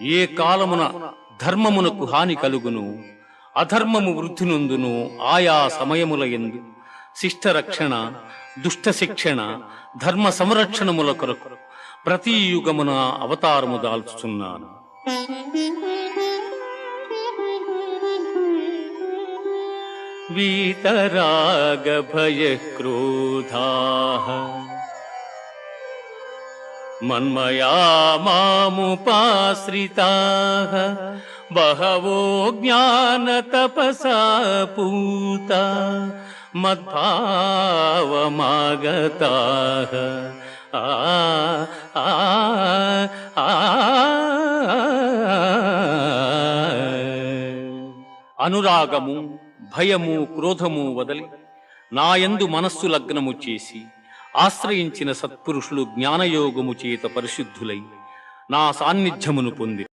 ఏ కాలమున ధర్మమునకు హాని కలుగును, అధర్మము వృద్ధి నొందును, ఆయా సమయముల యందు శిష్ట రక్షణ, దుష్ట శిక్షణ, ధర్మ సంరక్షణముల కొరకు ప్రతి యుగమున అవతారము దాల్చుచున్నాను. వీతరాగ భయ క్రోధాః మన్మయా మాముపాశ్రితాః బహవో జ్ఞాన తపసా పూతా మద్భావమాగతాః. అనురాగము, భయము, క్రోధము వదలి నాయందు మనస్సు లగ్నము చేసి ఆశ్రయించిన సత్పురుషులు జ్ఞానయోగము చేత పరిశుద్ధులై నా సాన్నిధ్యమును పొంది